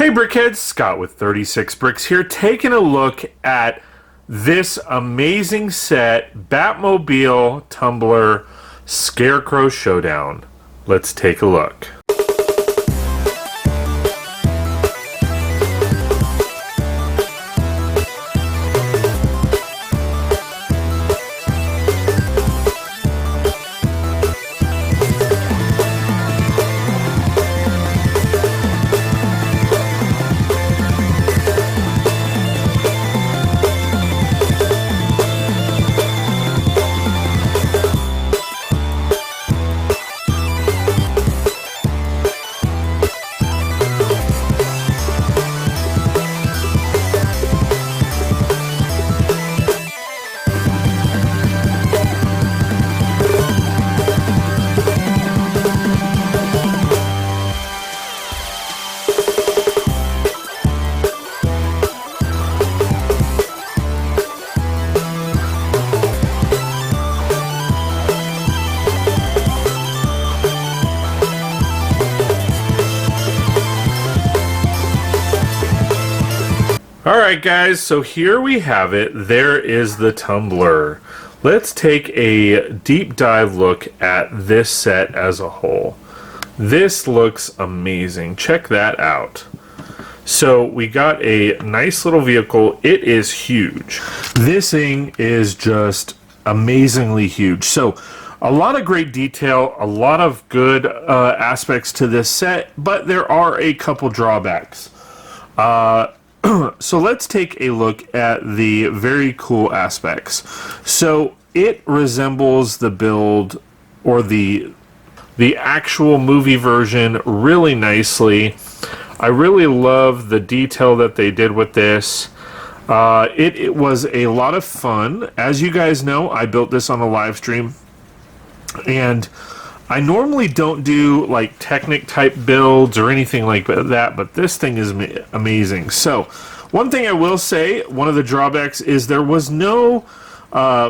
Hey Brickheads, Scott with 36 Bricks here, taking a look at this amazing set, Batmobile, Tumbler, Scarcrow Showdown. Let's take a look. Alright guys, so here we have it. There is the Tumbler. Let's take a deep dive look at this set as a whole. This looks amazing. Check that out. So we got a nice little vehicle. It is huge. This thing is just amazingly huge. So a lot of great detail, a lot of good aspects to this set, but there are a couple drawbacks. So let's take a look at the very cool aspects. So it resembles the build or the actual movie version really nicely. I really love the detail that they did with this. It was a lot of fun. As you guys know, I built this on a live stream, and I normally don't do like Technic type builds or anything like that, but this thing is amazing. So one thing I will say, one of the drawbacks is there was no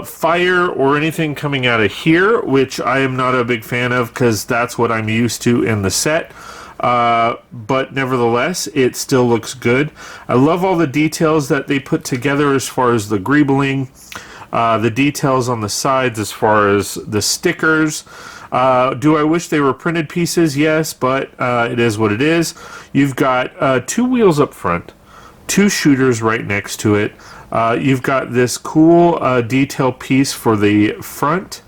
fire or anything coming out of here, which I am not a big fan of because that's what I'm used to in the set. But nevertheless, it still looks good. I love all the details that they put together as far as the greebling, the details on the sides as far as the stickers. Do I wish they were printed pieces? Yes, but it is what it is. You've got two wheels up front, two shooters right next to it. You've got this cool detail piece for the front.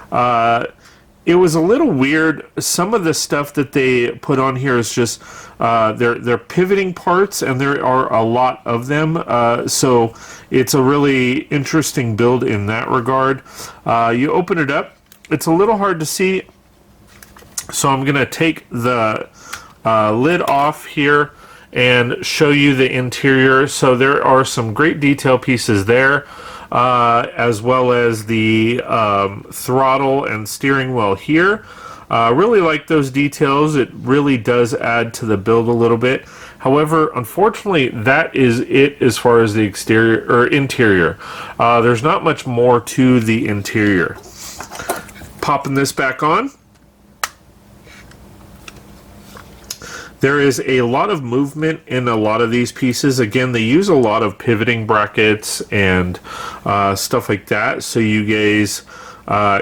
It was a little weird. Some of the stuff that they put on here is just they're pivoting parts, and there are a lot of them. So it's a really interesting build in that regard. You open it up. It's a little hard to see, so I'm going to take the lid off here and show you the interior. So there are some great detail pieces there, as well as the throttle and steering wheel here. Really like those details. It really does add to the build a little bit. However, unfortunately, that is it as far as the exterior or interior. There's not much more to the interior. Popping this back on, there is a lot of movement in a lot of these pieces. Again, they use a lot of pivoting brackets and stuff like that, so you guys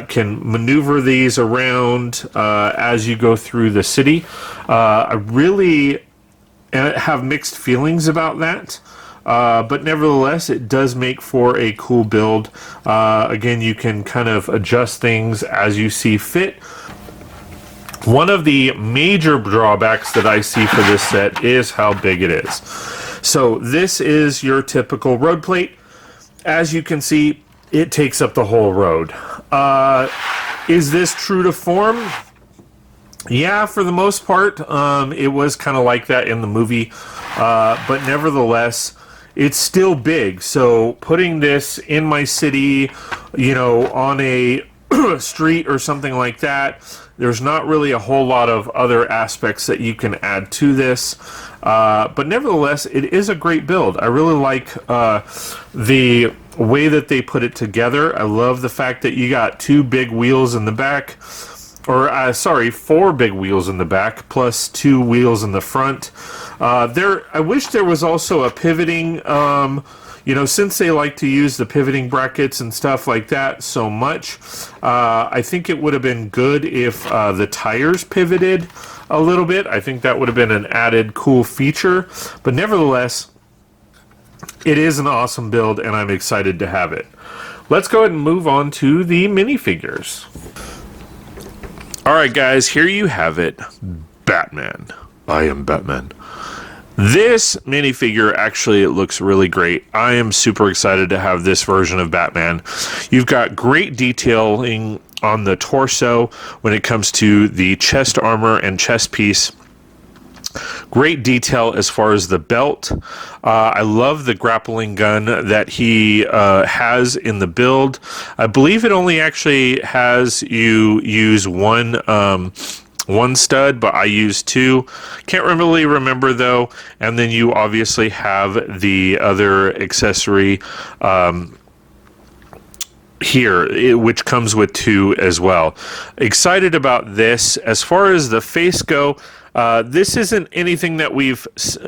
can maneuver these around as you go through the city. I really have mixed feelings about that. But nevertheless, it does make for a cool build. Again, you can kind of adjust things as you see fit. One of the major drawbacks that I see for this set is how big it is. So this is your typical road plate. As you can see, it takes up the whole road. Is this true to form? Yeah, for the most part, it was kind of like that in the movie. But nevertheless, it's still big. So putting this in my city, you know, on a street or something like that, there's not really a whole lot of other aspects that you can add to this. But nevertheless, it is a great build. I really like the way that they put it together. I love the fact that you got two big wheels in the back. or sorry, 4 big wheels in the back plus 2 wheels in the front. I wish there was also a pivoting, since they like to use the pivoting brackets and stuff like that so much, I think it would have been good if the tires pivoted a little bit. I think that would have been an added cool feature, but nevertheless, it is an awesome build and I'm excited to have it. Let's go ahead and move on to the minifigures. Alright guys, here you have it. Batman. I am Batman. This minifigure, actually, it looks really great. I am super excited to have this version of Batman. You've got great detailing on the torso when it comes to the chest armor and chest piece. Great detail as far as the belt. I love the grappling gun that he has in the build. I believe it only actually has you use one stud, but I use 2. Can't really remember though. And then you obviously have the other accessory here, which comes with 2 as well. Excited about this. As far as the face go, this isn't anything that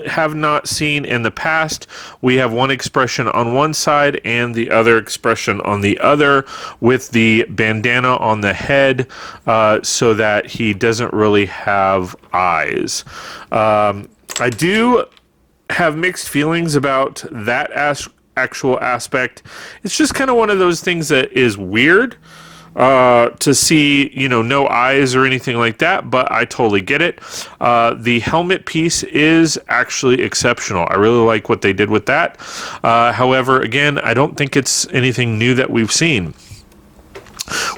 have not seen in the past. We have one expression on one side and the other expression on the other, with the bandana on the head, so that he doesn't really have eyes. I do have mixed feelings about that actual aspect. It's just kind of one of those things that is weird. To see, no eyes or anything like that, but I totally get it. The helmet piece is actually exceptional. I really like what they did with that. However, again, I don't think it's anything new that we've seen.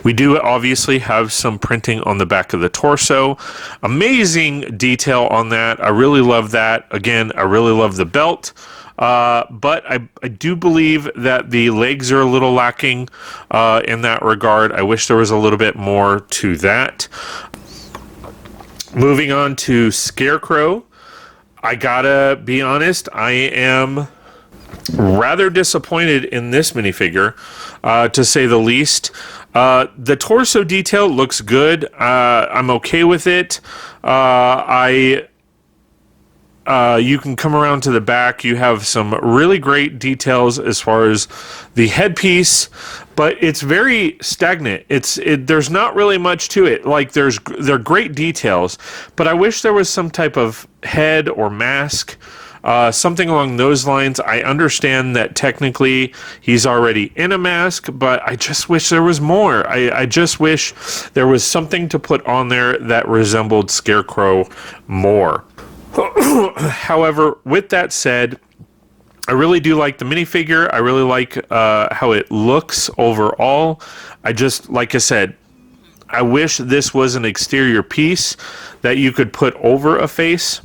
We do obviously have some printing on the back of the torso. Amazing detail on that. I really love that. Again, I really love the belt. But I do believe that the legs are a little lacking in that regard. I wish there was a little bit more to that. Moving on to Scarecrow. I gotta be honest, I am rather disappointed in this minifigure, to say the least. The torso detail looks good. I'm okay with it. You can come around to the back. You have some really great details as far as the headpiece, but it's very stagnant. There's not really much to it. Like they're great details, but I wish there was some type of head or mask, something along those lines. I understand that technically he's already in a mask, but I just wish there was more. I just wish there was something to put on there that resembled Scarecrow more. However, with that said, I really do like the minifigure. I really like how it looks overall. Like I said, I wish this was an exterior piece that you could put over a face,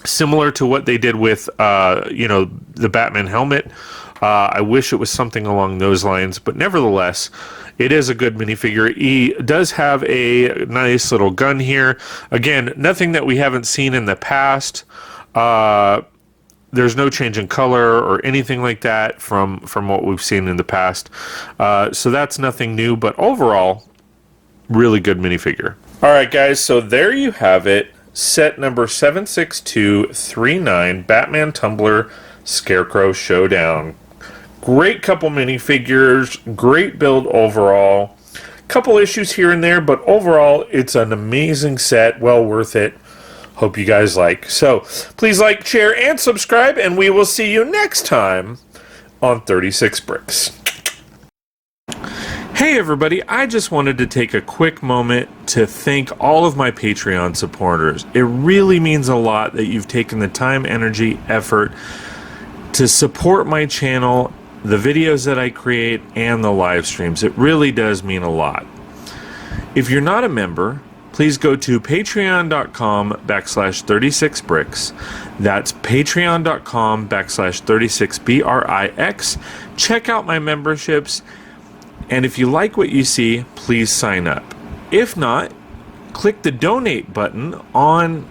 similar to what they did with, the Batman helmet. I wish it was something along those lines, but nevertheless, it is a good minifigure. He does have a nice little gun here. Again, nothing that we haven't seen in the past. There's no change in color or anything like that from what we've seen in the past. So that's nothing new, but overall, really good minifigure. All right, guys, so there you have it. Set number 76239, Batman Tumbler Scarecrow Showdown. Great couple minifigures, great build overall. Couple issues here and there, but overall, it's an amazing set, well worth it. Hope you guys like. So, please like, share, and subscribe, and we will see you next time on 36 Bricks. Hey everybody, I just wanted to take a quick moment to thank all of my Patreon supporters. It really means a lot that you've taken the time, energy, effort to support my channel, the videos that I create, and the live streams. It really does mean a lot. If you're not a member, please go to patreon.com/36bricks. That's patreon.com/36brix. Check out my memberships, and if you like what you see, please sign up. If not, click the donate button on